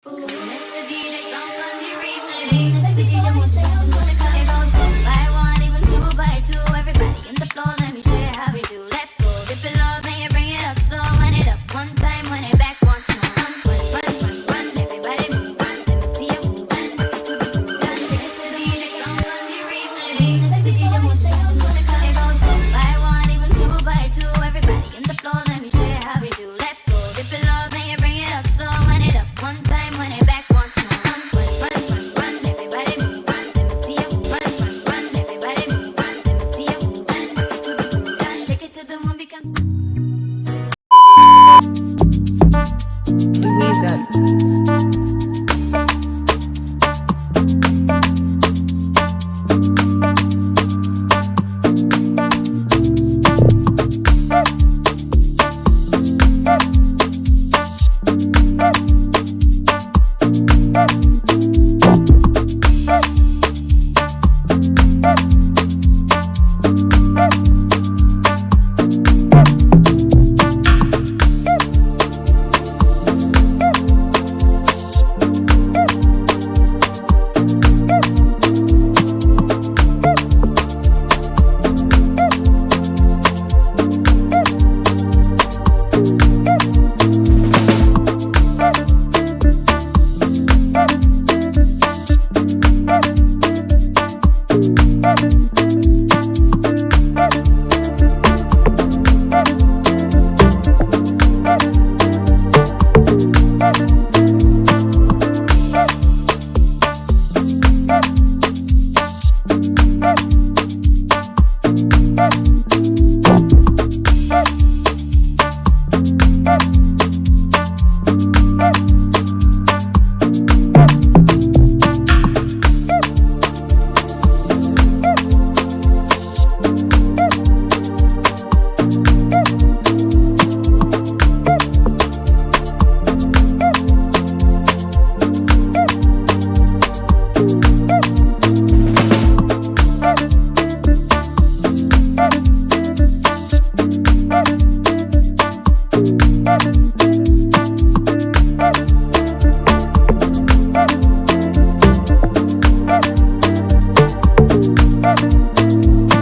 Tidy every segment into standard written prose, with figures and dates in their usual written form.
Mr. DJ, somebody replay. Mr. DJ, won't you play the music? It goes 1 by 1, even 2 by 2. Everybody in the floor, let me show you how we do. Let's go. Dip it low, then you bring it up slow. Wind it up one time, wind it back once more. Run, everybody move, run. Let me see you moving to the groove. Mr. DJ, somebody replay. Mr. DJ, won't you play the music? It goes 1 by 1, even 2 by 2. Everybody in the floor, let me show you how we do. Let's go. Dip it low, then you bring it up slow. Wind it up one time, wind it back once more. Run, everybody move, run. Let me see you move. Run, everybody move, run. Let me see you moving to the groove. Shake it to the moon because Louisa.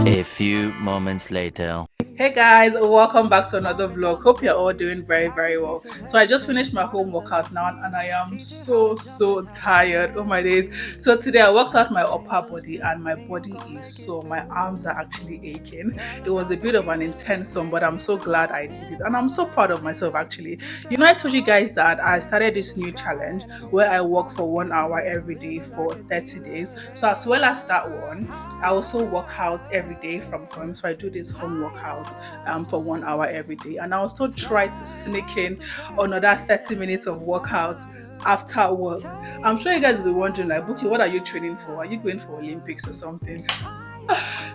A few moments later. Hey guys, welcome back to another vlog. Hope you're all doing very well. So I just finished my home workout now and I am so tired. Oh my days. So today I worked out my upper body and my body is sore. My arms are actually aching. It was a bit of an intense one, but I'm so glad I did it and I'm so proud of myself actually. You know, I told you guys that I started this new challenge where I walk for 1 hour every day for 30 days. So as well as that one, I also work out every day from home. So I do this home workout for 1 hour every day, and I also try to sneak in another 30 minutes of workout after work. I'm sure you guys will be wondering, like, Buki, what are you training for? Are you going for Olympics or something?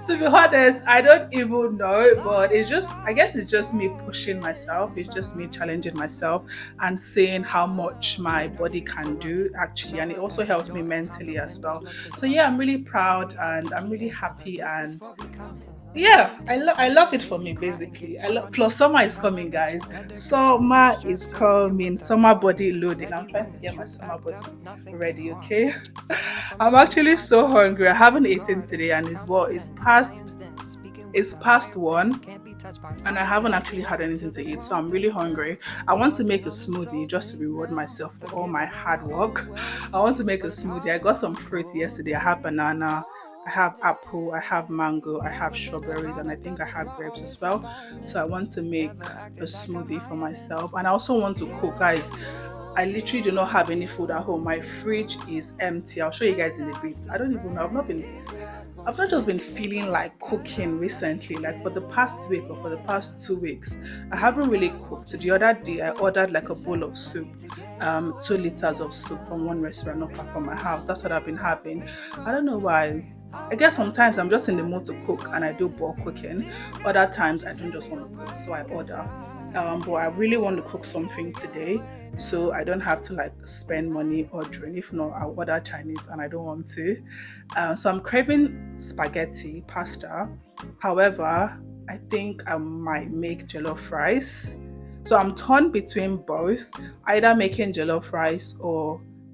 To be honest, I don't even know, but I guess it's just me pushing myself. It's just me challenging myself and seeing how much my body can do actually, and it also helps me mentally as well. So yeah, I'm really proud and I'm really happy, and yeah, I love it for me basically. Plus summer is coming, guys. Summer is coming. Summer body loading. I'm trying to get my summer body ready, okay? I'm actually so hungry. I haven't eaten today and it's past 1 and I haven't actually had anything to eat, so I'm really hungry. I want to make a smoothie just to reward myself for all my hard work. I want to make a smoothie. I got some fruit yesterday. I have banana, I have apple, I have mango, I have strawberries, and I think I have grapes as well. So I want to make a smoothie for myself, and I also want to cook, guys. I literally do not have any food at home. My fridge is empty. I'll show you guys in a bit. I don't even know. I've not just been feeling like cooking recently. Like for the past week or for the past 2 weeks, I haven't really cooked. The other day, I ordered like a bowl of soup, 2 liters of soup from one restaurant not far from my house. That's what I've been having. I don't know why. I guess sometimes I'm just in the mood to cook and I do bulk cooking. Other times I don't just want to cook, so I order. But I really want to cook something today, so I don't have to like spend money ordering. If not, I'll order Chinese and I don't want to. So I'm craving spaghetti, pasta. However, I think I might make jollof rice. So I'm torn between both, either making jollof rice or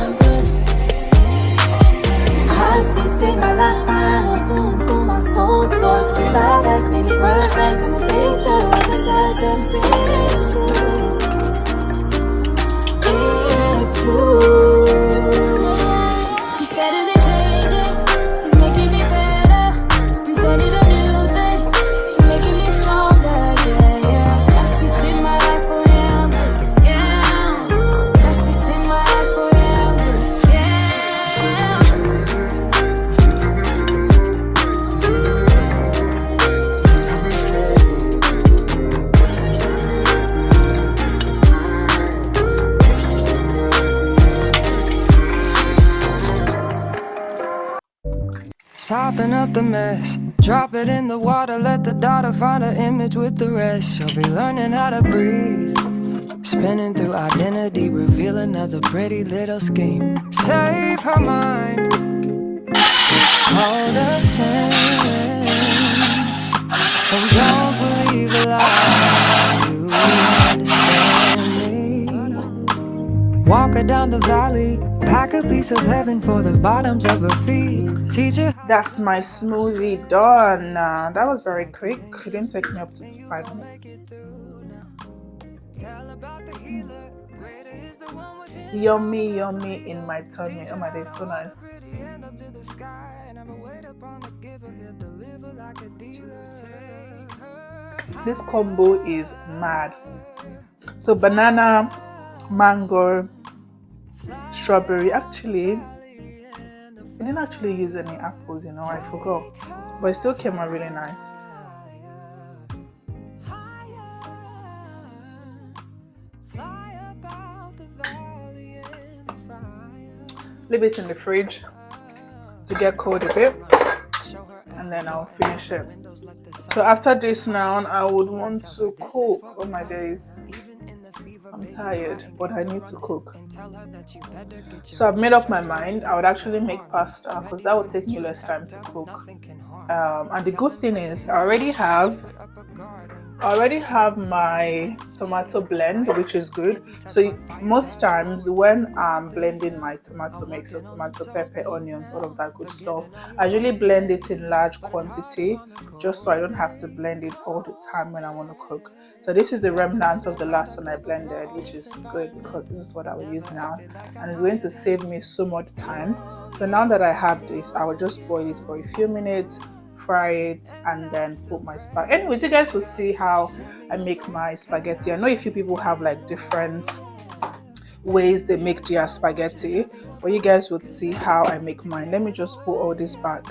I'm good. Hush, these things my life final through my soul soar. The star that's made me perfect. I'm a picture of the stars dancing. It's true. I'm steadily changing. It's making me better. I'm starting a new thing. It's making me stronger. Yeah, yeah. Justice in my life for him. Yeah. Justice in my life for him. Yeah. Soften up the mess, drop it in the water, let the daughter find her image with the rest. She'll be learning how to breathe, spinning through identity, reveal another pretty little scheme. Save her mind, hold her hand, and don't believe a lie. You understand me. Walk her down the valley, pack a piece of heaven for the bottoms of her feet. Teach her. That's my smoothie done. That was very quick. It didn't take me up to 5 minutes. Yummy, yummy in my tummy. Oh my days, so nice. This combo is mad. So banana, mango, strawberry. Actually, I didn't actually use any apples, you know, I forgot. But it still came out really nice. Leave it in the fridge to get cold a bit, and then I'll finish it. So after this now, I would want to cook. Oh my days, I'm tired, but I need to cook. So I've made up my mind. I would actually make pasta because that would take me less time to cook. And the good thing is I already have I already have my tomato blend, which is good. So most times when I'm blending my tomato mix, so tomato, pepper, onions, all of that good stuff, I usually blend it in large quantity just so I don't have to blend it all the time when I want to cook. So this is the remnant of the last one I blended, which is good because this is what I will use now, and it's going to save me so much time. So now that I have this, I will just boil it for a few minutes, fry it, and then put my spaghetti. Anyways, you guys will see how I make my spaghetti. I know a few people have like different ways they make their spaghetti, but you guys would see how I make mine. Let me just put all this back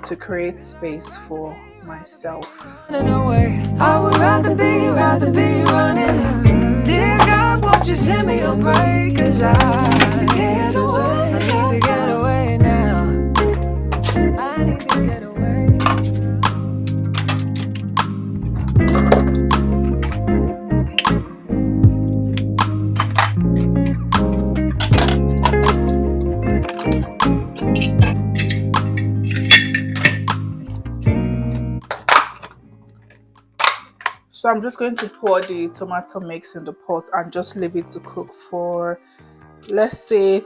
to create space for myself. Running away, I would rather be running. Dear God, won't you send me a break? 'Cause I need to get away. I need to get away now. I need to get away. So I'm just going to pour the tomato mix in the pot and just leave it to cook for, let's say,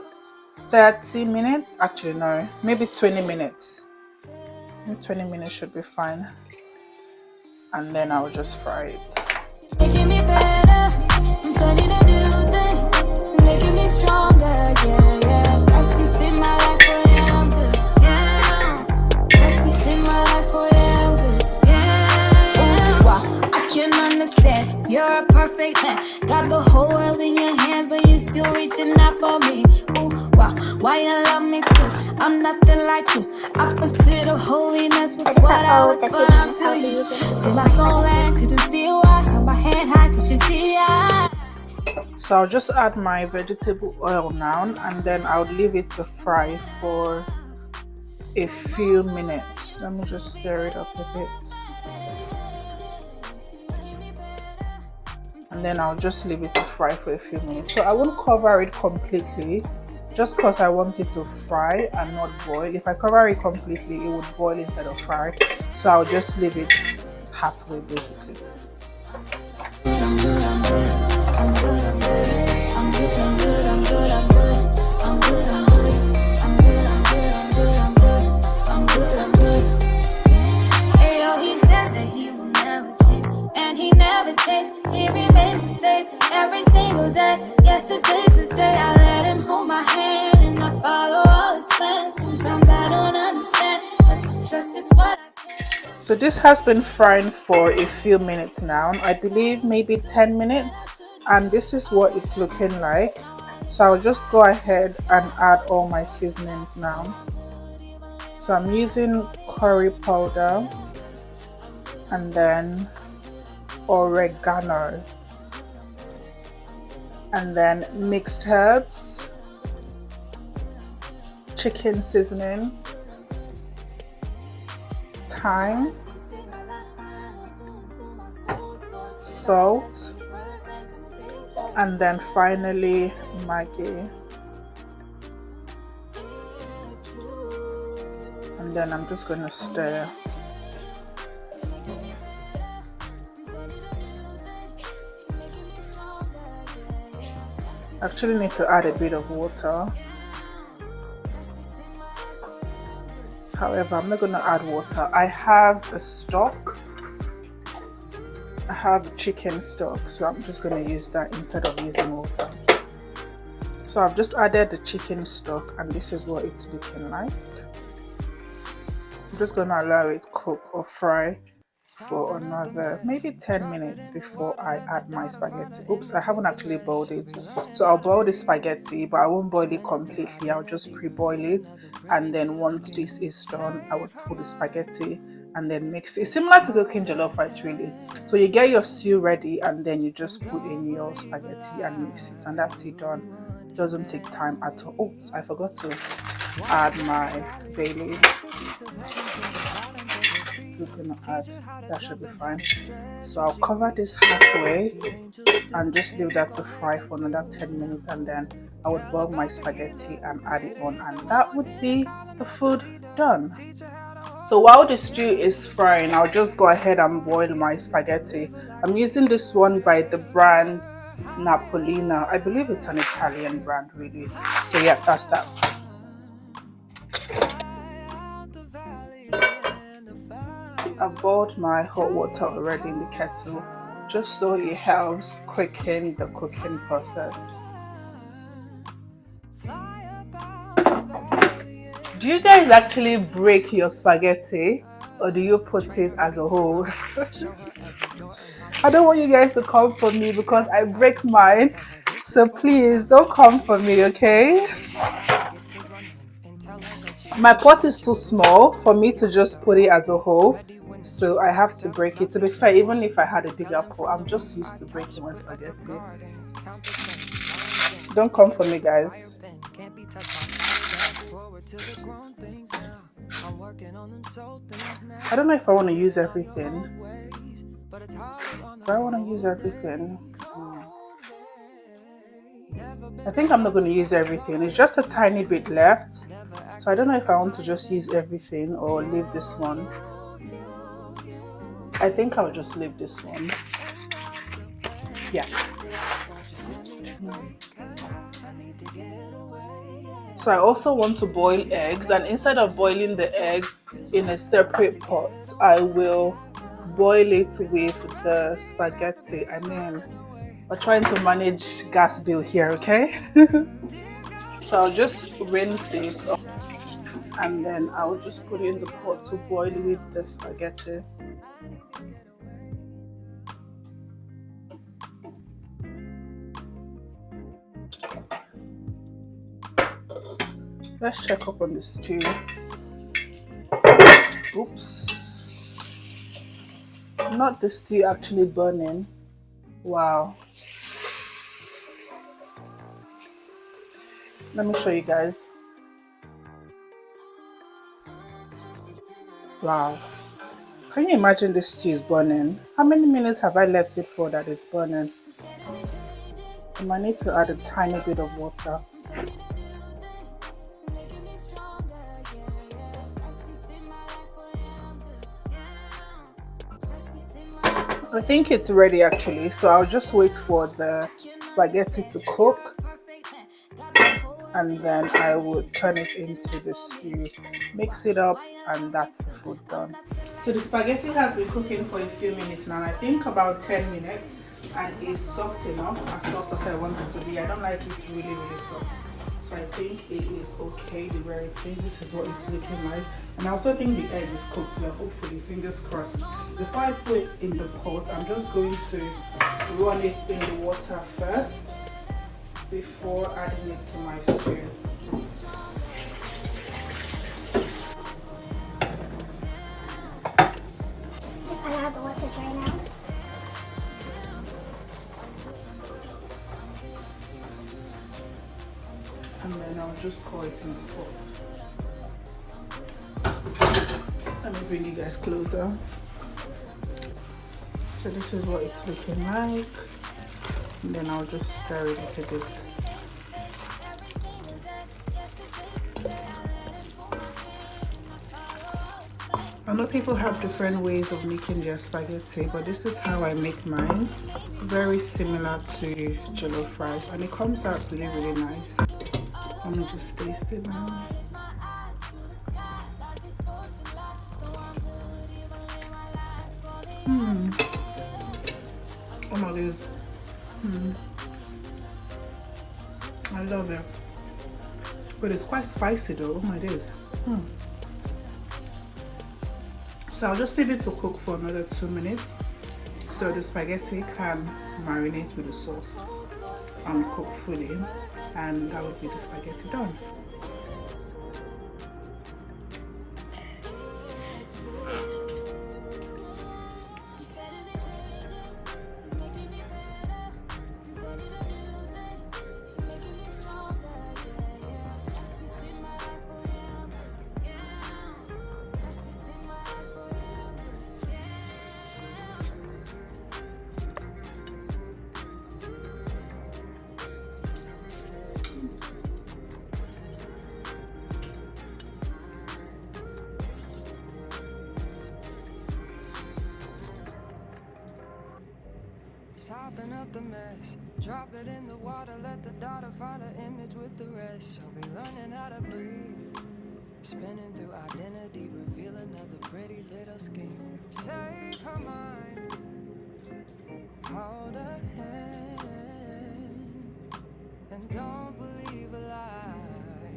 30 minutes. Actually, no, maybe 20 minutes. Maybe 20 minutes should be fine. And then I'll just fry it. Making me better, I'm turning a new thing. It's making me stronger, yeah, yeah. Justice in my life, oh yeah, I'm good, yeah. Justice in my life, oh yeah, I'm good, yeah, yeah. Wow, I can understand, you're a perfect man. Got the whole world in your hands, but you still reaching out for me. Ooh, wow, why you love me too? I'm nothing like you. Opposite of holiness was what I was, but I'm telling you. See my soul and could you see why? Hold my hand high, could you see I? So I'll just add my vegetable oil now, and then I'll leave it to fry for a few minutes. Let me just stir it up a bit. And then I'll just leave it to fry for a few minutes. So I won't cover it completely, just because I want it to fry and not boil. If I cover it completely, it would boil instead of fry. So I'll just leave it halfway, basically. He remains the same every single day. Yesterday, today, I let him hold my hand and I follow all his plans. Sometimes I don't understand, but to trust is what I can. So this has been frying for a few minutes now. I believe maybe 10 minutes, and this is what it's looking like. So I'll just go ahead and add all my seasonings now. So I'm using curry powder and then oregano, and then mixed herbs, chicken seasoning, thyme, salt, and then finally Maggi. And then I'm just going to stir. Actually need to add a bit of water. However, I'm not going to add water. I have a stock. I have chicken stock, so I'm just going to use that instead of using water. So I've just added the chicken stock, and this is what it's looking like. I'm just going to allow it cook or fry for another maybe 10 minutes before I add my spaghetti. Oops, I haven't actually boiled it. So I'll boil the spaghetti, but I won't boil it completely. I'll just pre-boil it, and then once this is done, I would put the spaghetti and then mix it. It's similar to cooking jollof rice, really. So you get your stew ready, and then you just put in your spaghetti and mix it, and that's it done. It doesn't take time at all. Oops, I forgot to add my bay leaf. Just gonna add, that should be fine. So I'll cover this halfway and just leave that to fry for another 10 minutes, and then I would boil my spaghetti and add it on, and that would be the food done. So while the stew is frying, I'll just go ahead and boil my spaghetti. I'm using this one by the brand Napolina. I believe it's an Italian brand, really. So yeah, that's that. I've boiled my hot water already in the kettle, just so it helps quicken the cooking process. Do you guys actually break your spaghetti, or do you put it as a whole? I don't want you guys to come for me because I break mine. So please don't come for me, okay? My pot is too small for me to just put it as a whole. So I have to break it. To be fair, even if I had a bigger pot, I'm just used to breaking my spaghetti. Don't come for me, guys. I don't know if I want to use everything. Do I want to use everything? I think I'm not going to use everything. It's just a tiny bit left. So I don't know if I want to just use everything or leave this one. I think I'll just leave this one. Yeah. So I also want to boil eggs, and instead of boiling the egg in a separate pot, I will boil it with the spaghetti. I mean, we're trying to manage gas bill here, okay? So I'll just rinse it and then I'll just put it in the pot to boil with the spaghetti. Let's check up on the stew. Oops. Not the stew actually burning. Wow. Let me show you guys. Wow. Can you imagine this stew is burning? How many minutes have I left it for that it's burning? I might need to add a tiny bit of water. I think it's ready actually, so I'll just wait for the spaghetti to cook and then I will turn it into the stew, mix it up, and that's the food done. So the spaghetti has been cooking for a few minutes now, I think about 10 minutes, and it's soft enough, as soft as I want it to be. I don't like it really soft. So I think it is okay the way I think this is what it's looking like. And I also think the egg is cooked well, hopefully, fingers crossed. Before I put it in the pot, I'm just going to run it in the water first before adding it to my stew. Just allow the water to drain out. And then I'll just pour it in the pot. Let me bring you guys closer. So this is what it's looking like. And then I'll just stir it a little bit. I know people have different ways of making their spaghetti, but this is how I make mine. Very similar to jollof rice, and it comes out really nice. Let me just taste it now. Oh my god. I love it. But it's quite spicy though. Oh my days. So I'll just leave it to cook for another 2 minutes so the spaghetti can marinate with the sauce and cook fully, and that would be the spaghetti done. Soften up the mess, drop it in the water, let the daughter find an image with the rest. She'll be learning how to breathe, spinning through identity, reveal another pretty little scheme. Save her mind, hold her hand, and don't believe a lie.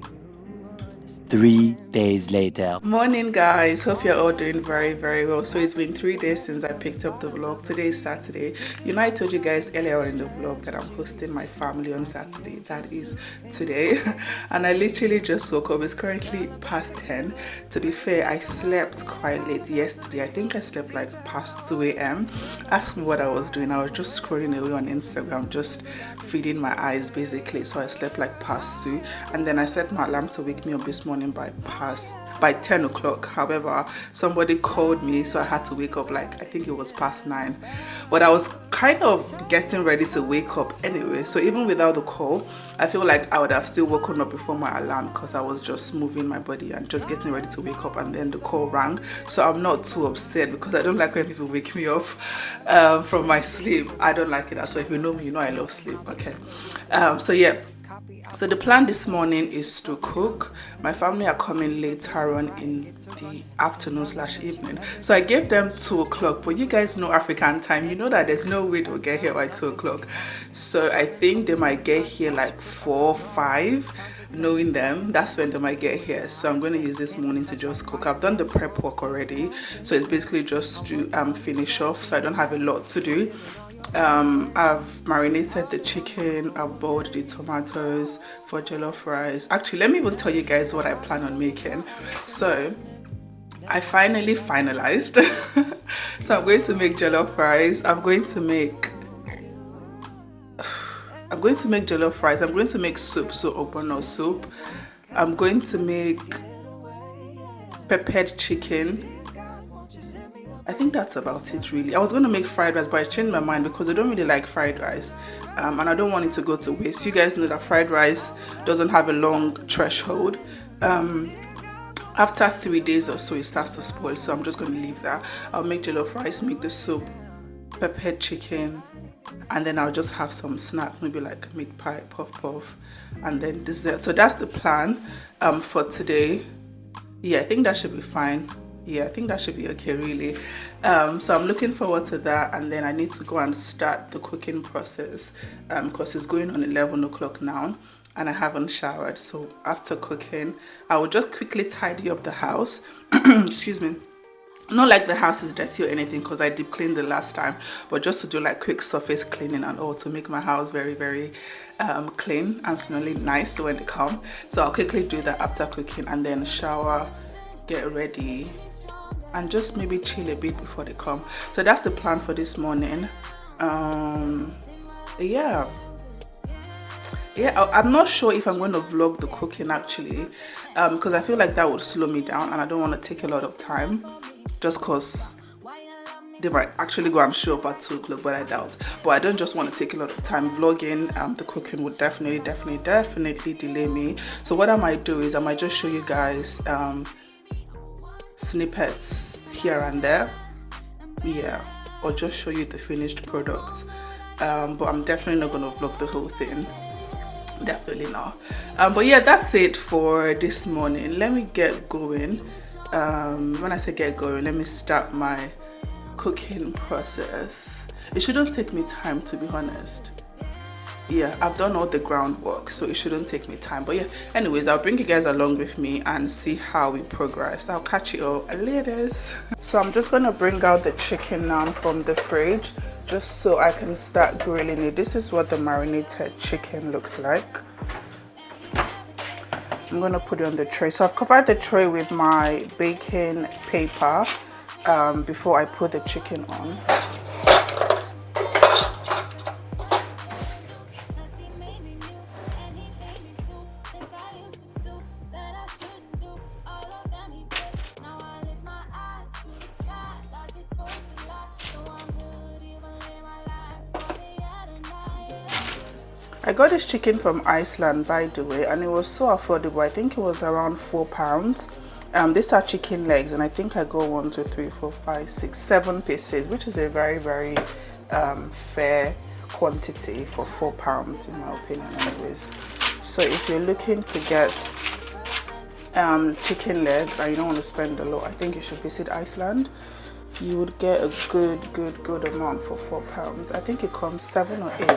You understand. 3 days later. Morning guys, hope you're all doing very well. So it's been 3 days since I picked up the vlog. Today is Saturday. You know, I told you guys earlier in the vlog that I'm hosting my family on Saturday. That is today. And I literally just woke up. It's currently past 10. To be fair, I slept quite late yesterday. I think I slept like past 2 a.m. Ask me what I was doing. I was just scrolling away on Instagram, just feeding my eyes basically. So I slept like past 2, and then I set my alarm to wake me up this morning by 10 o'clock. However, somebody called me, so I had to wake up like, I think it was past 9. But I was kind of getting ready to wake up anyway, so even without the call, I feel like I would have still woken up before my alarm, because I was just moving my body and just getting ready to wake up, and then the call rang. So I'm not too upset, because I don't like when people wake me up from my sleep. I don't like it at all. If you know me, you know I love sleep. Okay, so yeah. So the plan this morning is to cook. My family are coming later on in the afternoon/evening. So I gave them 2 o'clock, but you guys know African time. You know that there's no way they'll get here by 2 o'clock. So I think they might get here like 4, 5. Knowing them, that's when they might get here. So I'm going to use this morning to just cook. I've done the prep work already. So it's basically just to finish off. So I don't have a lot to do. I've marinated the chicken, I've boiled the tomatoes for jollof rice. Actually, let me even tell you guys what I plan on making. So I finalized. So I'm going to make jollof rice. I'm going to make jollof rice. I'm going to make soup, so ogbono soup. I'm going to make peppered chicken. I think that's about it really. I was going to make fried rice, but I changed my mind because I don't really like fried rice, and I don't want it to go to waste. You guys know that fried rice doesn't have a long threshold. After 3 days or so it starts to spoil, so I'm just going to leave that. I'll make jollof rice, make the soup, peppered chicken, and then I'll just have some snack, maybe like meat pie, puff, and then dessert. So that's the plan for today. Yeah, I think that should be fine. Yeah, I think that should be okay really. So I'm looking forward to that, and then I need to go and start the cooking process because it's going on 11 o'clock now and I haven't showered. So after cooking, I will just quickly tidy up the house. Excuse me. Not like the house is dirty or anything, because I deep cleaned the last time, but just to do like quick surface cleaning and all, to make my house very clean and smelling nice when they come. So I'll quickly do that after cooking, and then shower, get ready, and just maybe chill a bit before they come. So that's the plan for this morning. Yeah, I'm not sure if I'm going to vlog the cooking actually, because I feel like that would slow me down, and I don't want to take a lot of time, just because they might actually go and show up at 2 o'clock, but I doubt. But I don't just want to take a lot of time vlogging. The cooking would definitely delay me. So what I might do is I might just show you guys snippets here and there, yeah, or just show you the finished product, but I'm definitely not going to vlog the whole thing, definitely not. But yeah, that's it for this morning. Let me get going. When I say get going, let me start my cooking process. It shouldn't take me time, to be honest. Yeah, I've done all the groundwork, so it shouldn't take me time. But yeah, anyways, I'll bring you guys along with me and see how we progress. I'll catch you all later. So I'm just gonna bring out the chicken now from the fridge, just so I can start grilling it. This is what the marinated chicken looks like. I'm gonna put it on the tray. So I've covered the tray with my baking paper before I put the chicken on. I got this chicken from Iceland, by the way, and it was so affordable. I think it was around £4. These are chicken legs, and I think I got 1, 2, 3, 4, 5, 6, 7 pieces, which is a very fair quantity for £4 in my opinion anyways. So if you're looking to get chicken legs and you don't want to spend a lot, I think you should visit Iceland. You would get a good amount for £4. I think it comes 7 or 8,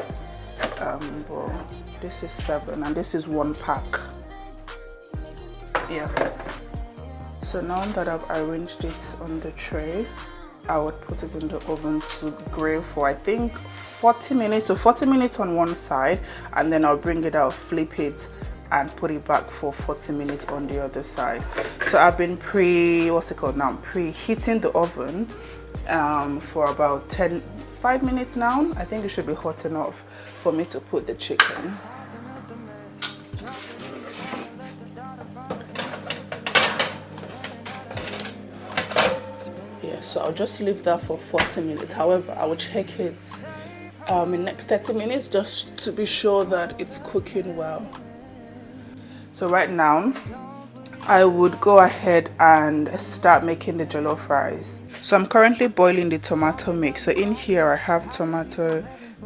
but this is 7 and this is 1 pack. Yeah. So now that I've arranged it on the tray, I would put it in the oven to grill for I think 40 minutes, so 40 minutes on one side, and then I'll bring it out, flip it and put it back for 40 minutes on the other side. So I've been preheating the oven for about 5 minutes now. I think it should be hot enough for me to put the chicken. Yeah, so I'll just leave that for 40 minutes. However, I will check it in the next 30 minutes just to be sure that it's cooking well. So right now, I would go ahead and start making the jollof rice. So I'm currently boiling the tomato mix. So in here I have tomato,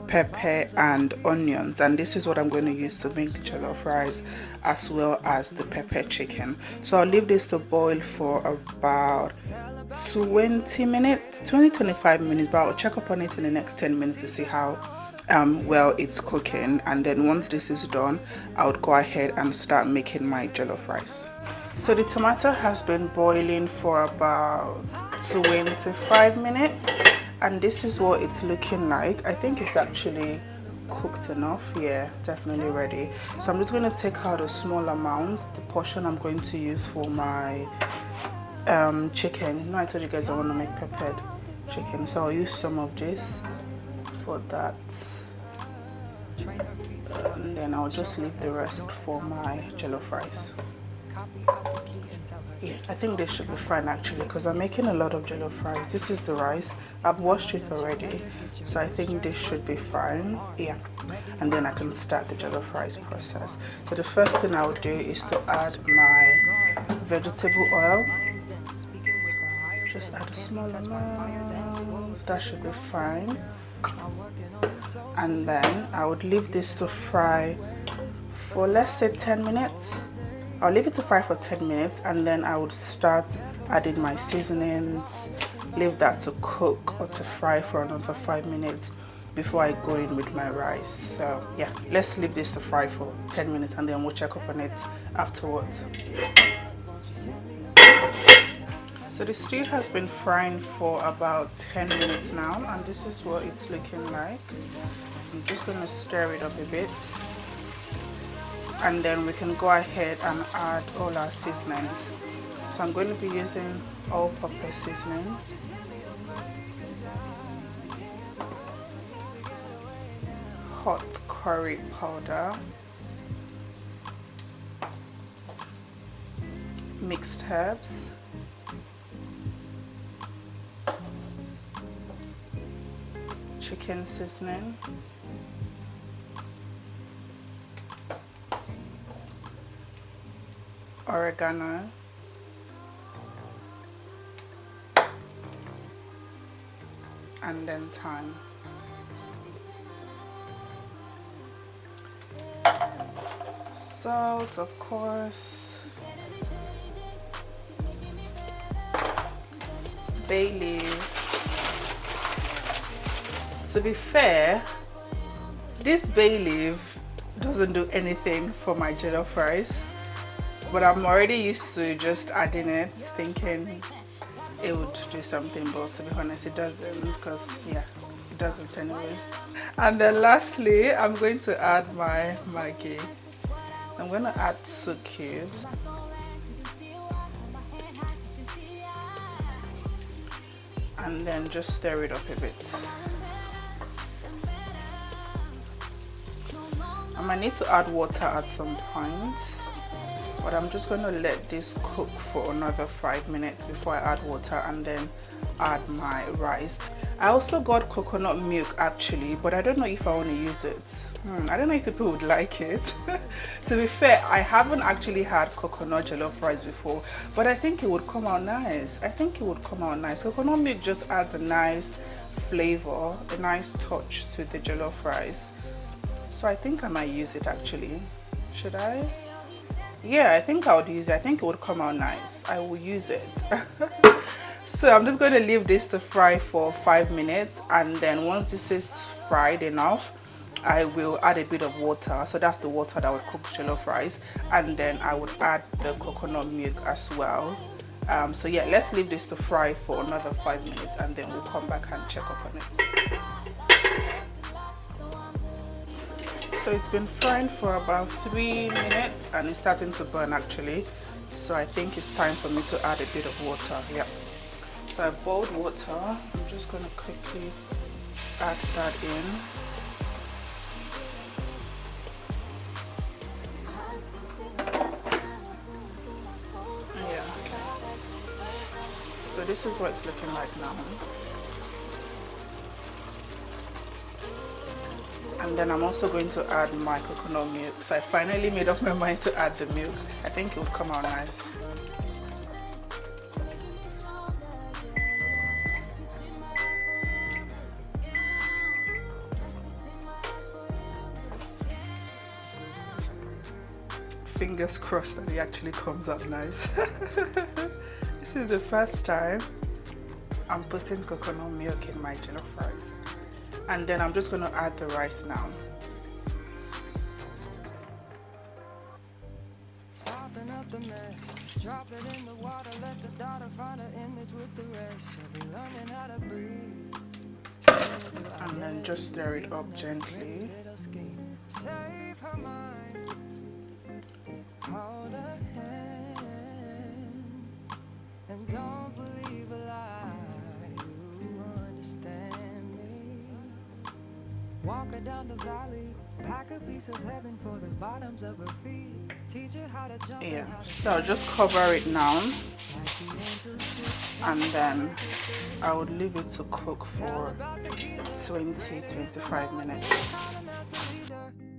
pepper and onions, and this is what I'm going to use to make the jollof rice as well as the pepper chicken. So I'll leave this to boil for about 20 minutes, 20-25 minutes, but I'll check up on it in the next 10 minutes to see how well it's cooking, and then once this is done, I would go ahead and start making my jollof rice. So the tomato has been boiling for about 25 minutes, and this is what it's looking like. I think it's actually cooked enough. Yeah, definitely ready. So I'm just going to take out a small amount, the portion I'm going to use for my chicken. You know, I told you guys I want to make peppered chicken, so I'll use some of this for that, and then I'll just leave the rest for my jollof rice. Yeah, I think this should be fine actually, because I'm making a lot of jollof rice. This is the rice, I've washed it already, so I think this should be fine. Yeah, and then I can start the jollof rice process. So the first thing I would do is to add my vegetable oil. Just add a small amount, that should be fine. And then I would leave this to fry for, let's say, 10 minutes. I'll leave it to fry for 10 minutes, and then I would start adding my seasonings, leave that to cook or to fry for another 5 minutes before I go in with my rice. So yeah, let's leave this to fry for 10 minutes and then we'll check up on it afterwards. So the stew has been frying for about 10 minutes now, and this is what it's looking like. I'm just going to stir it up a bit, and then we can go ahead and add all our seasonings. So I'm going to be using all-purpose seasoning, hot curry powder, mixed herbs, chicken seasoning, oregano, and then thyme. Salt, of course, bay leaf. To be fair, this bay leaf doesn't do anything for my jollof rice, but I'm already used to just adding it, thinking it would do something, but to be honest it doesn't, because yeah, it doesn't anyways. And then lastly, I'm going to add my Maggi. I'm going to add 2 cubes. And then just stir it up a bit. I might need to add water at some point, but I'm just going to let this cook for another 5 minutes before I add water and then add my rice. I also got coconut milk actually, but I don't know if I want to use it. I don't know if people would like it. To be fair, I haven't actually had coconut jollof rice before, but I think it would come out nice. I think it would come out nice. Coconut milk just adds a nice flavor, a nice touch to the jollof rice. So I think I might use it actually. Should I? Yeah, I think I would use it. I think it would come out nice. I will use it. So I'm just going to leave this to fry for 5 minutes, and then once this is fried enough, I will add a bit of water. So that's the water that would cook jollof rice, and then I would add the coconut milk as well. So yeah, let's leave this to fry for another 5 minutes, and then we'll come back and check up on it. So it's been frying for about 3 minutes and it's starting to burn actually. So I think it's time for me to add a bit of water. Yep. So I boiled water. I'm just going to quickly add that in. Yeah. So this is what it's looking like now. And then I'm also going to add my coconut milk. So I finally made up my mind to add the milk. I think it would come out nice. Fingers crossed that it actually comes out nice. This is the first time I'm putting coconut milk in my jollof rice. And then I'm just going to add the rice now. Soften up the mess, drop it in the water, let the daughter find an image with the rest. She'll be learning how to breathe. And then just stir it up gently. Save her mind, hold her hand, and don't believe a lie. You understand me. Walk her down the valley, pack a piece of heaven for the bottoms of her feet. Teach her how to jump. Yeah, so I'll just cover it now, and then I would leave it to cook for 20-25 minutes.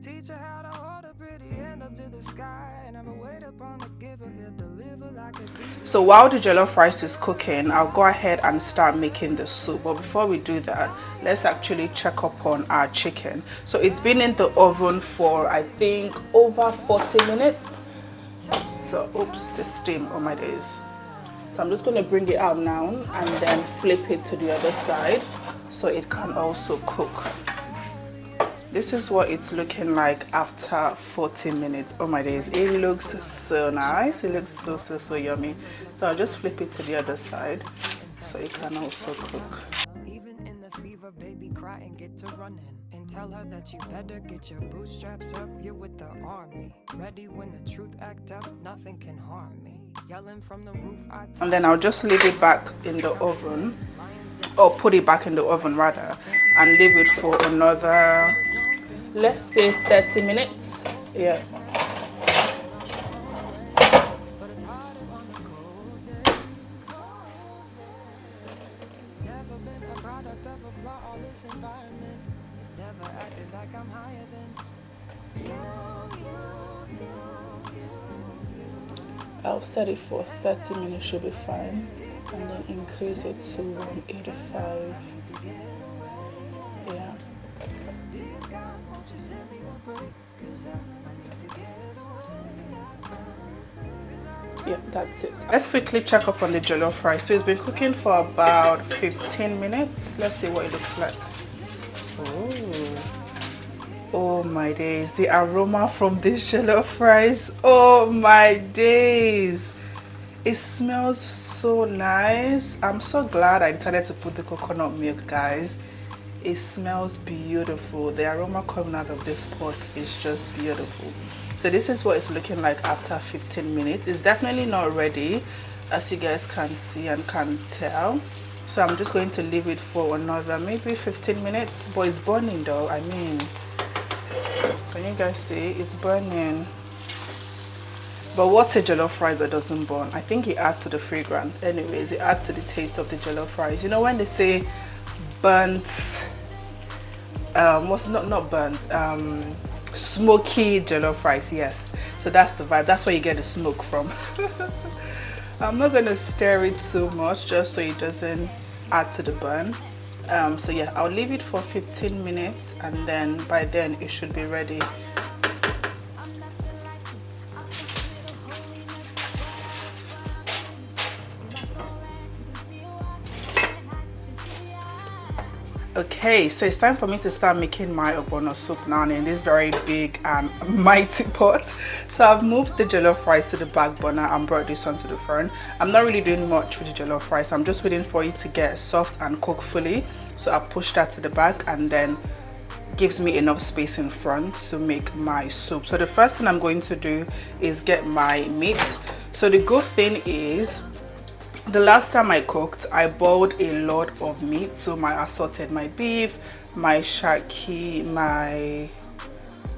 Teach her how to hold a pretty hand up to the sky, and never wait upon the giver, he'll deliver like a giver. So while the jollof rice is cooking, I'll go ahead and start making the soup. But before we do that, let's actually check up on our chicken. So it's been in the oven for I think over 40 minutes. So oops, the steam, oh my days. So I'm just going to bring it out now and then flip it to the other side so it can also cook. This is what it's looking like after 40 minutes. Oh my days, it looks so nice. It looks so yummy. So I'll just flip it to the other side so it can also cook. Even in the fever, baby, cry and get to running. And tell her that you better get your bootstraps up. You're with the army. Ready when the truth act up, nothing can harm me. Yelling from the roof, And then I'll just leave it back in the oven, or put it back in the oven rather, and leave it for another, let's say 30 minutes. Yeah. never been a product of a flawless environment. Never acted like I'm higher than you. I'll set it for 30 minutes, should be fine, and then increase it to 185. Yeah. Yeah, that's it. Let's quickly check up on the jollof rice. So it's been cooking for about 15 minutes. Let's see what it looks like. Oh my days, the aroma from this jollof rice. Oh my days, it smells so nice. I'm so glad I decided to put the coconut milk, guys. It smells beautiful. The aroma coming out of this pot is just beautiful. So this is what it's looking like after 15 minutes. It's definitely not ready, as you guys can see and can tell. So I'm just going to leave it for another maybe 15 minutes. But it's burning though. I mean, can you guys see? It's burning. But what's a jollof rice that doesn't burn? I think it adds to the fragrance. Anyways, it adds to the taste of the jollof rice. You know when they say burnt, what's not burnt, smoky jollof rice? Yes, so that's the vibe. That's where you get the smoke from. I'm not going to stir it too much just so it doesn't add to the burn. So yeah, I'll leave it for 15 minutes and then by then it should be ready. Okay, so it's time for me to start making my ogbono soup now in this very big and mighty pot. So I've moved the jollof rice to the back burner and brought this onto the front. I'm not really doing much with the jollof rice. I'm just waiting for it to get soft and cook fully. So I push that to the back and then gives me enough space in front to make my soup. So the first thing I'm going to do is get my meat. So the good thing is, the last time I cooked, I boiled a lot of meat. So I assorted my beef, my shaki, my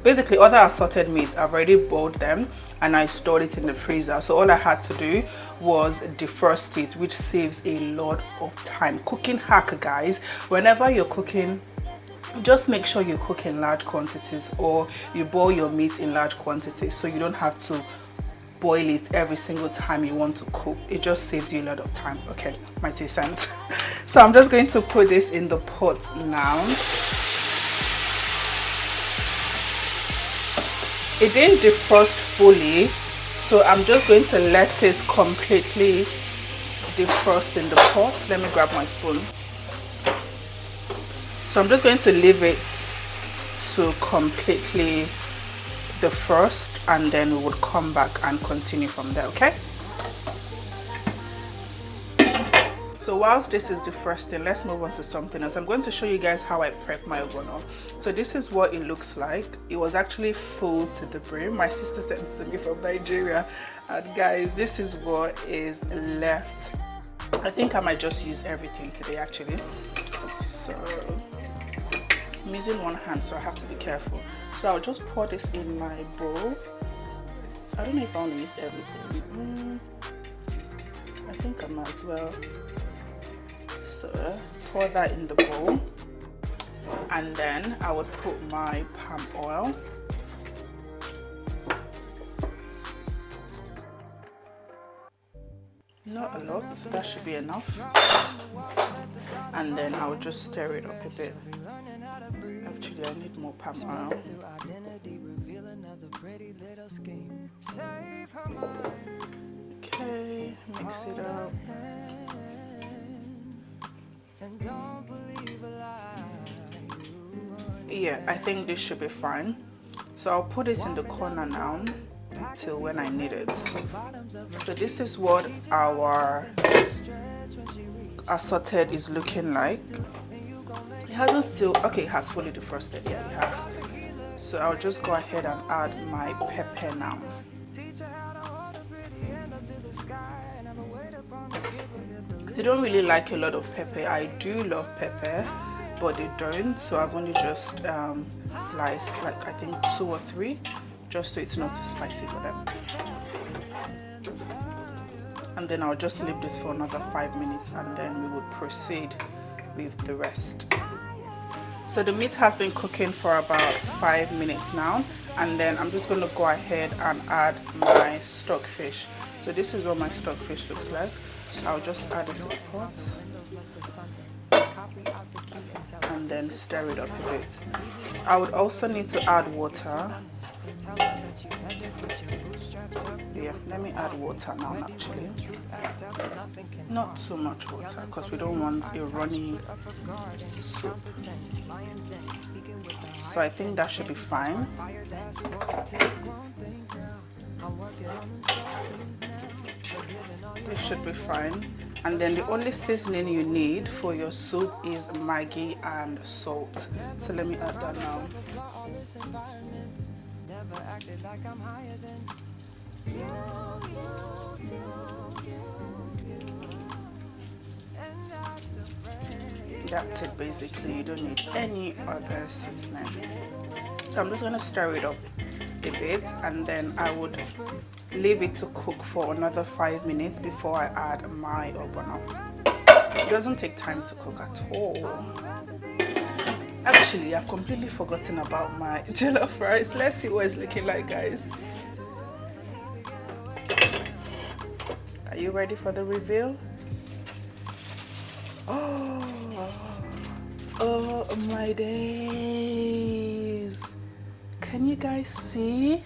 basically other assorted meat. I've already boiled them and I stored it in the freezer. So all I had to do was defrost it, which saves a lot of time. Cooking hack, guys. Whenever you're cooking, just make sure you cook in large quantities or you boil your meat in large quantities so you don't have to boil it every single time you want to cook. It just saves you a lot of time. Okay, my 2 cents. So I'm just going to put this in the pot now. It didn't defrost fully, so I'm just going to let it completely defrost in the pot. Let me grab my spoon. So I'm just going to leave it to completely defrost and then we would come back and continue from there. Okay, so whilst this is defrosting, let's move on to something else. I'm going to show you guys how I prep my ogbono. So this is what it looks like. It was actually full to the brim. My sister sent it to me from Nigeria, and guys, this is what is left. I think I might just use everything today actually. So I'm using one hand, so I have to be careful. So I'll just pour this in my bowl. I don't know if I want to use everything. I think I might as well. So pour that in the bowl. And then I would put my palm oil. Not a lot, that should be enough. And then I'll just stir it up a bit. Actually, I need more palm oil. Okay, mix it up. Yeah, I think this should be fine. So I'll put this in the corner now till when I need it. So this is what our assorted is looking like. It hasn't still, okay, it has fully defrosted. Yeah, it has. So I'll just go ahead and add my pepper now. They don't really like a lot of pepper. I do love pepper, but they don't. So I've only just sliced like I think 2 or 3, just so it's not too spicy for them. And then I'll just leave this for another 5 minutes and then we would proceed with the rest. So the meat has been cooking for about 5 minutes now, and then I'm just going to go ahead and add my stockfish. So this is what my stockfish looks like. I'll just add it to the pot and then stir it up a bit. I would also need to add water. Yeah, let me add water now actually. Not too much water because we don't want a runny soup. So I think that should be fine. This should be fine. And then the only seasoning you need for your soup is Maggi and salt. So let me add that now. That's it basically. You don't need any other seasoning. So I'm just going to stir it up a bit and then I would leave it to cook for another 5 minutes before I add my ogbono. It doesn't take time to cook at all. Actually, I've completely forgotten about my jollof rice. Let's see what it's looking like, guys. Are you ready for the reveal? Oh, Oh my days. Can you guys see?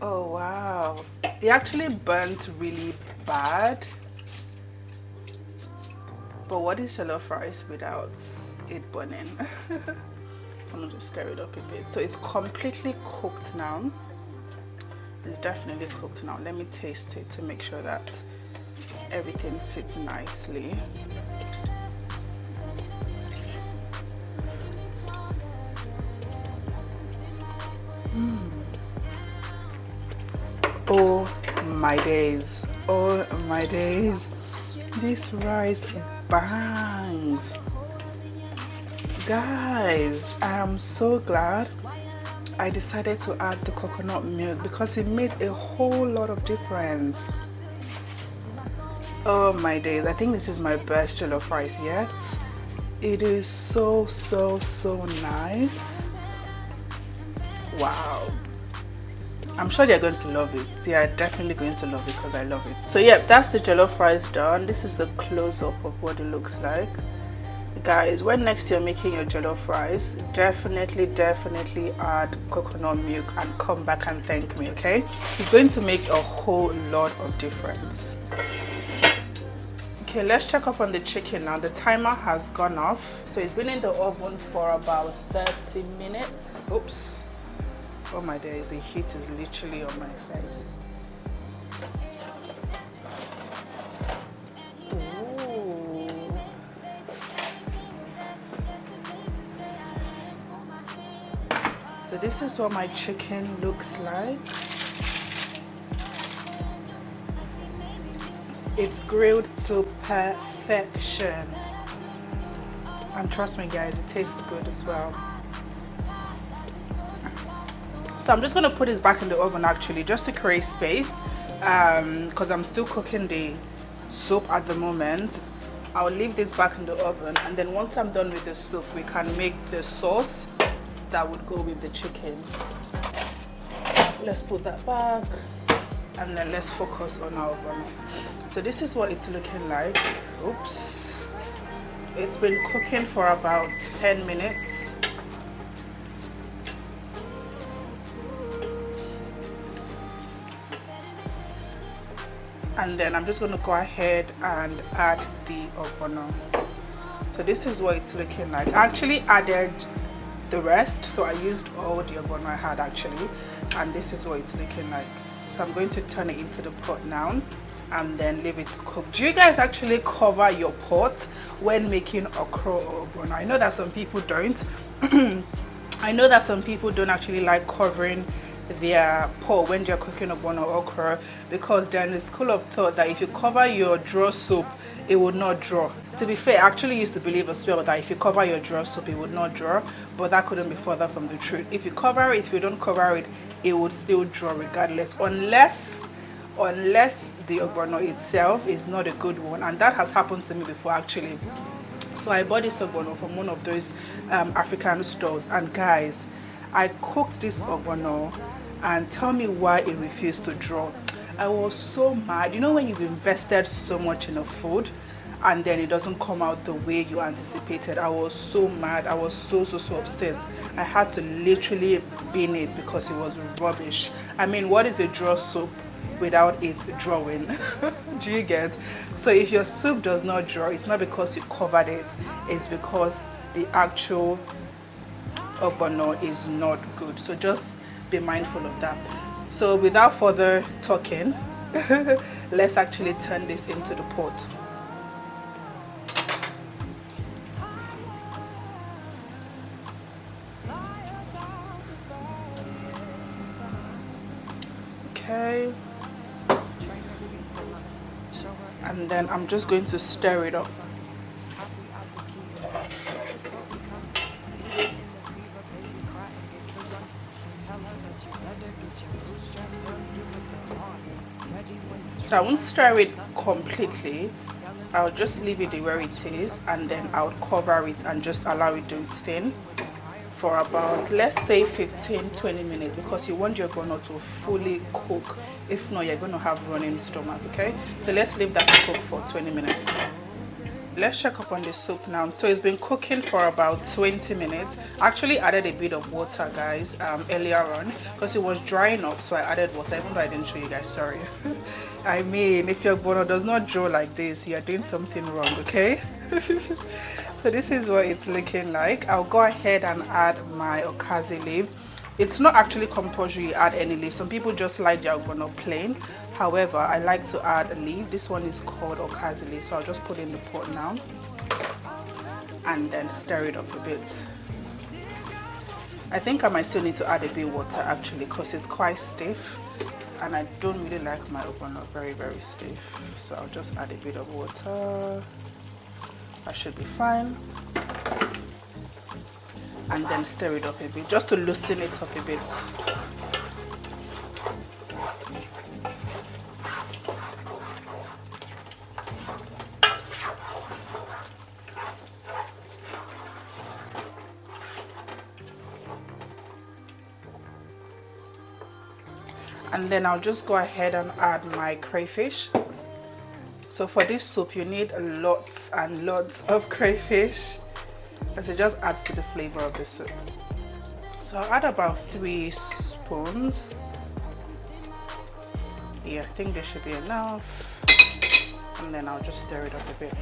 Oh wow. It actually burnt really bad. But what is jollof rice without it burning? I'm gonna just stir it up a bit. So it's completely cooked now. It's definitely cooked now. Let me taste it to make sure that everything sits nicely. Oh my days. Oh my days. This rice bangs. Guys, I am so glad I decided to add the coconut milk because it made a whole lot of difference. Oh my days, I think this is my best jollof rice yet. It is so nice. Wow. I'm sure they're going to love it. They are definitely going to love it because I love it. So yeah, that's the jollof rice done. This is a close-up of what it looks like. Guys, when next you're making your jollof rice, definitely add coconut milk and come back and thank me, okay? It's going to make a whole lot of difference. Okay, let's check up on the chicken now. The timer has gone off, so it's been in the oven for about 30 minutes. Oops. Oh my days, the heat is literally on my face. So this is what my chicken looks like. It's grilled to perfection. And trust me guys, it tastes good as well. So I'm just going to put this back in the oven actually, just to create space, because I'm still cooking the soup at the moment. I'll leave this back in the oven, and then once I'm done with the soup, we can make the sauce that would go with the chicken. Let's put that back, and then let's focus on our oven. So this is what it's looking like. Oops. It's been cooking for about 10 minutes. And then I'm just going to go ahead and add the ogbono. So this is what it's looking like. I actually added the rest, so I used all the ogbono I had actually, and this is what it's looking like. So I'm going to turn it into the pot now and then leave it to cook. Do you guys actually cover your pot when making okra or ogbono? I know that some people don't. I know that some people don't actually like covering their pot when they're cooking ogbono or okra, because then the school of thought that if you cover your draw soup, it would not draw. To be fair, I actually used to believe as well that if you cover your draw soup, it would not draw, but that couldn't be further from the truth. If you cover it, if you don't cover it, it would still draw regardless, unless the ogbono itself is not a good one, and that has happened to me before actually. So I bought this ogbono from one of those African stores, and guys, I cooked this ogbono, and tell me why it refused to draw. I was so mad. You know when you've invested so much in a food and then it doesn't come out the way you anticipated? I was so mad. I was so upset. I had to literally bin it because it was rubbish. I mean, what is a draw soup without it drawing? Do you get? So if your soup does not draw, it's not because you covered it, it's because the actual ogbono is not good. So just be mindful of that. So without further talking, let's actually turn this into the pot. Okay, and then I'm just going to stir it up. So I won't stir it completely. I'll just leave it where it is, and then I'll cover it and just allow it to do its thing. for about, let's say 15-20 minutes, because you want your ogbono to fully cook. If not, you're going to have running stomach. Okay, so let's leave that to cook for 20 minutes. Let's check up on the soup now. So it's been cooking for about 20 minutes. I actually added a bit of water, guys, earlier on, because it was drying up, so I added water, even though I didn't show you guys. Sorry. I mean, if your ogbono does not draw like this, you're doing something wrong. Okay. So this is what it's looking like. I'll go ahead and add my okazi leaf. It's not actually compulsory you add any leaf. Some people just like their ogbono plain. However, I like to add a leaf. This one is called okazi leaf, so I'll just put it in the pot now and then stir it up a bit. I think I might still need to add a bit of water actually, because it's quite stiff and I don't really like my ogbono very stiff. So I'll just add a bit of water. That should be fine. And then stir it up a bit, just to loosen it up a bit. And then I'll just go ahead and add my crayfish. So for this soup you need lots and lots of crayfish, as it just adds to the flavor of the soup. So I'll add about 3 spoons. Yeah, I think this should be enough. And then I'll just stir it up a bit.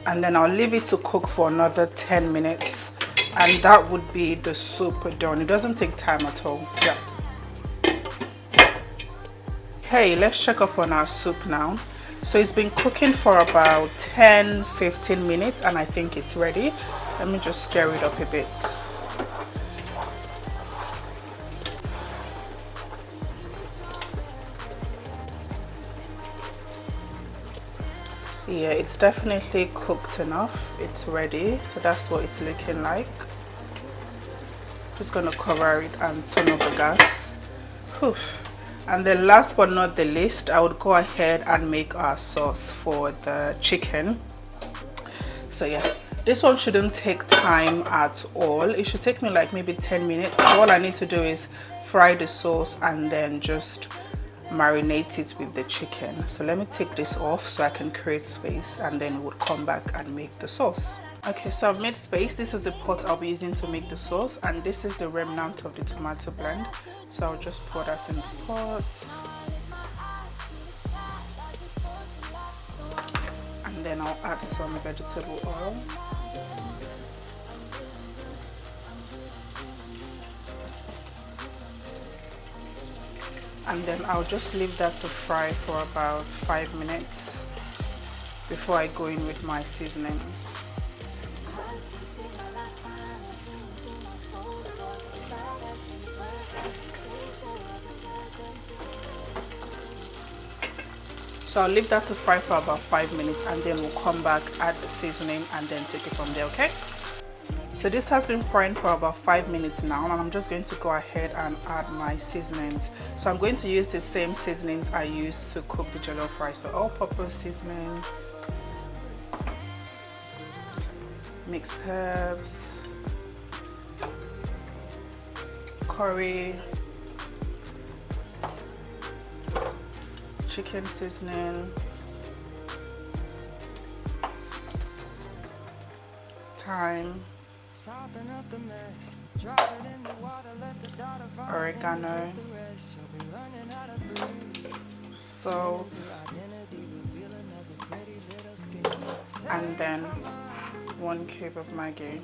And then I'll leave it to cook for another 10 minutes. And that would be the soup done. It doesn't take time at all. Yeah. Okay, let's check up on our soup now. So it's been cooking for about 10-15 minutes and I think it's ready. Let me just stir it up a bit. Yeah, it's definitely cooked enough. It's ready, so that's what it's looking like. Just gonna cover it and turn off the gas. Whew. And then last but not the least, I would go ahead and make our sauce for the chicken. So yeah, this one shouldn't take time at all. It should take me like maybe 10 minutes. All I need to do is fry the sauce and then just marinate it with the chicken. So let me take this off so I can create space, and then we'll come back and make the sauce. Okay, so I've made space. This is the pot I'll be using to make the sauce, and this is the remnant of the tomato blend. So I'll just pour that in the pot. And then I'll add some vegetable oil. And then I'll just leave that to fry for about 5 minutes before I go in with my seasonings. So I'll leave that to fry for about 5 minutes and then we'll come back, add the seasoning and then take it from there, okay? So this has been frying for about 5 minutes now, and I'm just going to go ahead and add my seasonings. So I'm going to use the same seasonings I used to cook the jollof rice. So all-purpose seasoning, mixed herbs, curry, chicken seasoning, thyme, oregano, salt, and then 1 cube of Maggi.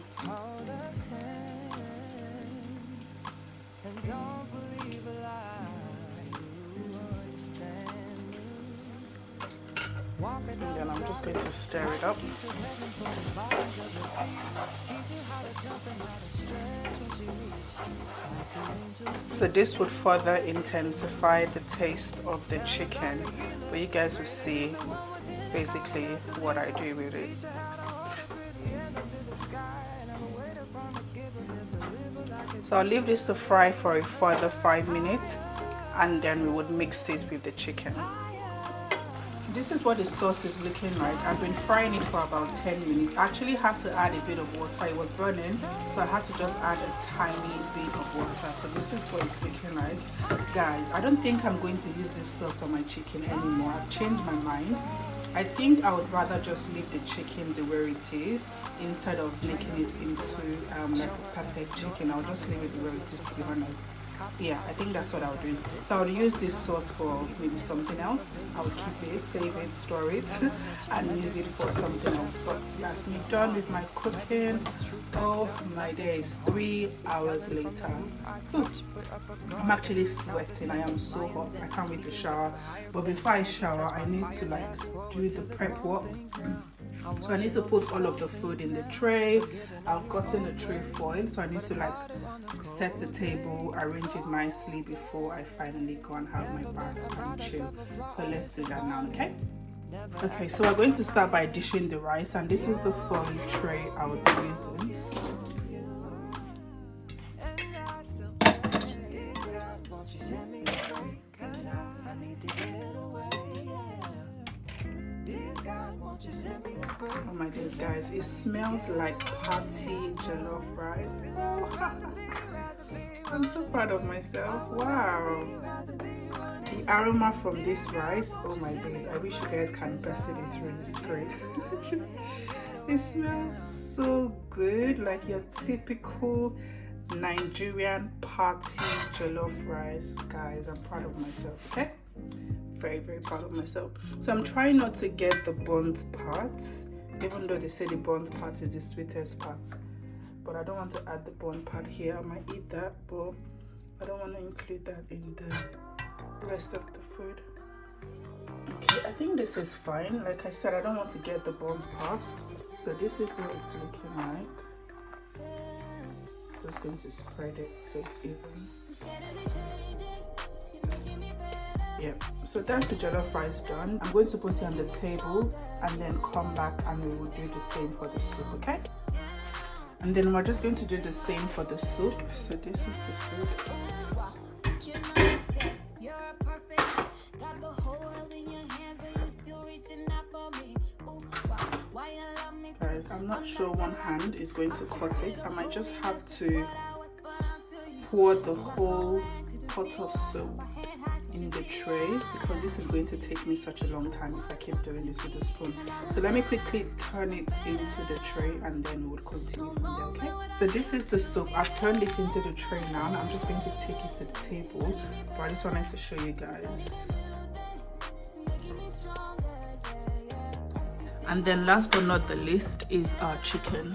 And then I'm just going to stir it up. So this would further intensify the taste of the chicken, but you guys will see basically what I do with it. So I'll leave this to fry for a further 5 minutes, and then we would mix it with the chicken. This is what the sauce is looking like. I've been frying it for about 10 minutes. I actually had to add a bit of water. It was burning, so I had to just add a tiny bit of water. So this is what it's looking like. Guys, I don't think I'm going to use this sauce on my chicken anymore. I've changed my mind. I think I would rather just leave the chicken the way it is instead of making it into like a perfect chicken. I'll just leave it the way it is, to be honest. Yeah, I think that's what I'll do. So I'll use this sauce for maybe something else. I'll keep it, save it, store it, and use it for something else. So that's me done with my cooking. Oh my days, 3 hours later. Ooh, I'm actually sweating. I am so hot. I can't wait to shower. But before I shower, I need to like do the prep work. So I need to put all of the food in the tray. I've gotten the tray foil, so I need to like set the table, arrange it nicely before I finally go and have my bath and chill. So let's do that now, okay? Okay, so we're going to start by dishing the rice, and this is the foil tray I would be using. Oh my goodness, guys, it smells like party jollof rice. Oh, I'm so proud of myself. Wow, the aroma from this rice, oh my days, I wish you guys can perceive it through the screen. It smells so good, like your typical Nigerian party jollof rice. Guys, I'm proud of myself, okay? Very, very proud of myself. So I'm trying not to get the burnt parts, even though they say the burnt part is the sweetest part. But I don't want to add the burnt part here. I might eat that, but I don't want to include that in the rest of the food. Okay, I think this is fine. Like I said, I don't want to get the burnt part. So this is what it's looking like. Just going to spread it so it's even. Yeah, so that's the jollof rice done. I'm going to put it on the table and then come back and we will do the same for the soup, okay? And then we're just going to do the same for the soup. So this is the soup. Guys, I'm not sure one hand is going to cut it. I might just have to pour the whole pot of soup in the tray because this is going to take me such a long time if I keep doing this with a spoon. So let me quickly turn it into the tray and then we will continue from there, okay? So this is the soup. I've turned it into the tray now and I'm just going to take it to the table, but I just wanted to show you guys. And then last but not the least is our chicken.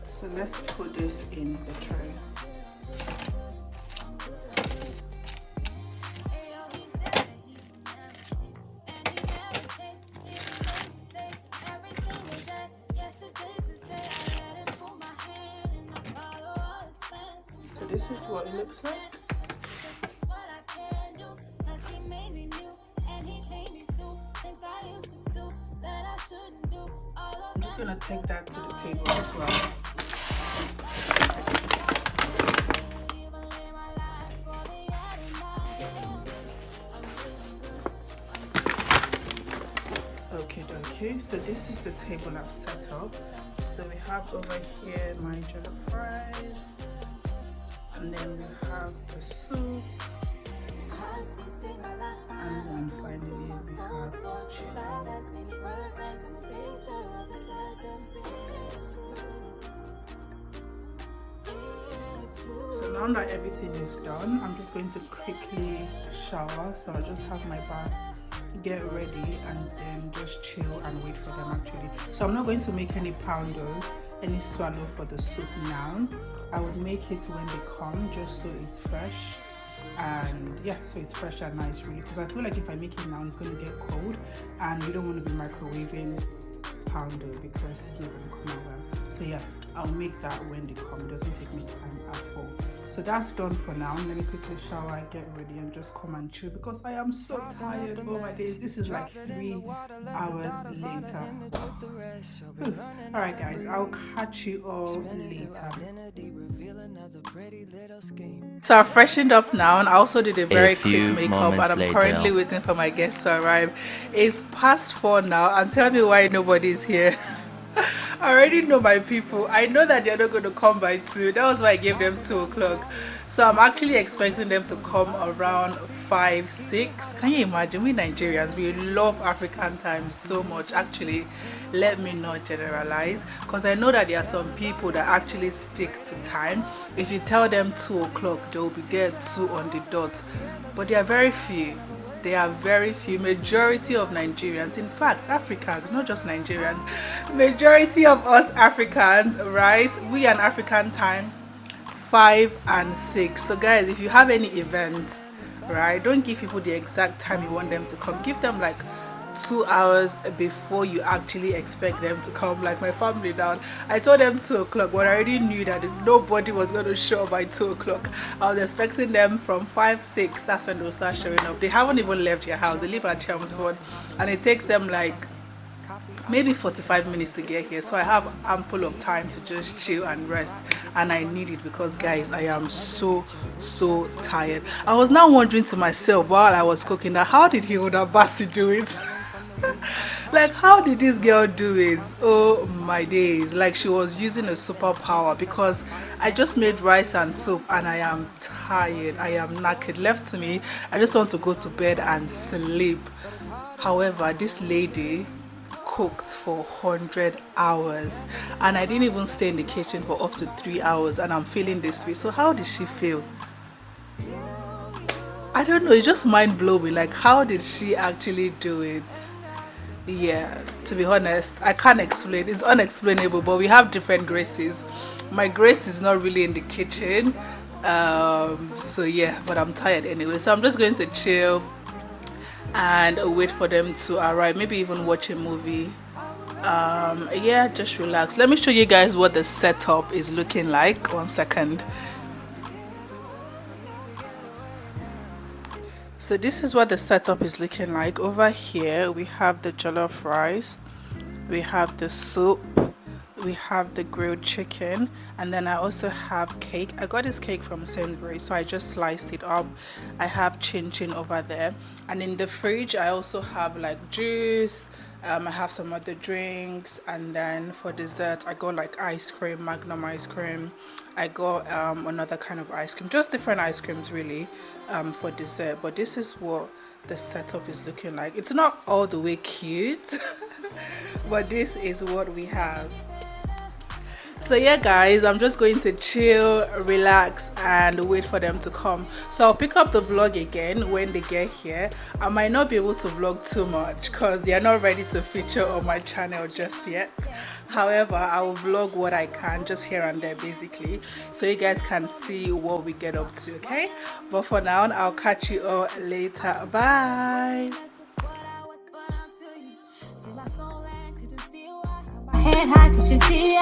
So let's put this in the tray. So this is what it looks like. I'm just gonna take that to the table as well. Okay, so this is the table I've set up. So we have over here my jollof rice, and then we have the soup, and then finally we have the chicken. So now that everything is done, I'm just going to quickly shower. So I'll just have my bath, get ready, and then just chill and wait for them actually. So I'm not going to make any poundo, any swallow for the soup now. I would make it when they come, just so it's fresh. And yeah, so it's fresh and nice really, because I feel like if I make it now it's going to get cold and we don't want to be microwaving poundo because it's not going to come out well. So yeah, I'll make that when they come. It doesn't take me time at all. So that's done for now. Let me quickly shower, get ready, and just come and chill because I am so tired. Oh my days, this is like 3 hours later. All right, guys, I'll catch you all later. So I freshened up now, and I also did a very quick few makeup, and moments I'm later. currently waiting for my guests to arrive. It's past 4 now, and tell me why nobody's here. I already know my people. I know that they're not going to come by 2. That was why I gave them 2 o'clock. So I'm actually expecting them to come around 5, 6. Can you imagine? We Nigerians, we love African time so much. Actually, let me not generalize, because I know that there are some people that actually stick to time. If you tell them 2 o'clock, they'll be there 2 on the dot. But there are very few. There are very few. Majority of Nigerians, in fact Africans, not just Nigerians, majority of us Africans, right, we an African time 5 and 6. So guys, if you have any events, right, don't give people the exact time you want them to come. Give them like 2 hours before you actually expect them to come. Like my family now, I told them 2 o'clock, but I already knew that nobody was going to show up by 2 o'clock. I was expecting them from 5, 6. That's when they'll start showing up. They haven't even left their house. They live at Chelmsford, and it takes them like maybe 45 minutes to get here. So I have ample of time to just chill and rest, and I need it because guys, I am so tired. I was now wondering to myself while I was cooking that how did Hilda Bassi do it? Like, how did this girl do it? Oh my days, like she was using a superpower, because I just made rice and soup and I am tired, I am knackered. Left to me, I just want to go to bed and sleep. However, this lady cooked for 100 hours and I didn't even stay in the kitchen for up to 3 hours, and I'm feeling this way. So how did she feel? I don't know, it's just mind-blowing. Like, how did she actually do it? Yeah, to be honest, I can't explain. It's unexplainable, but we have different graces. My grace is not really in the kitchen, so yeah, but I'm tired anyway, so I'm just going to chill and wait for them to arrive, maybe even watch a movie. Yeah, just relax. Let me show you guys what the setup is looking like. 1 second. So this is what the setup is looking like. Over here we have the jollof rice, we have the soup, we have the grilled chicken, and then I also have cake. I got this cake from Sainsbury's, so I just sliced it up. I have chin chin over there, and in the fridge I also have like juice. I have some other drinks, and then for dessert I got like ice cream, Magnum ice cream. I got another kind of ice cream, just different ice creams really, for dessert. But this is what the setup is looking like. It's not all the way cute but this is what we have. So yeah guys, I'm just going to chill, relax, and wait for them to come. So I'll pick up the vlog again when they get here. I might not be able to vlog too much because they are not ready to feature on my channel just yet. However, I will vlog what I can, just here and there basically, so you guys can see what we get up to, okay? But for now, I'll catch you all later. Bye. Head high, cause you see,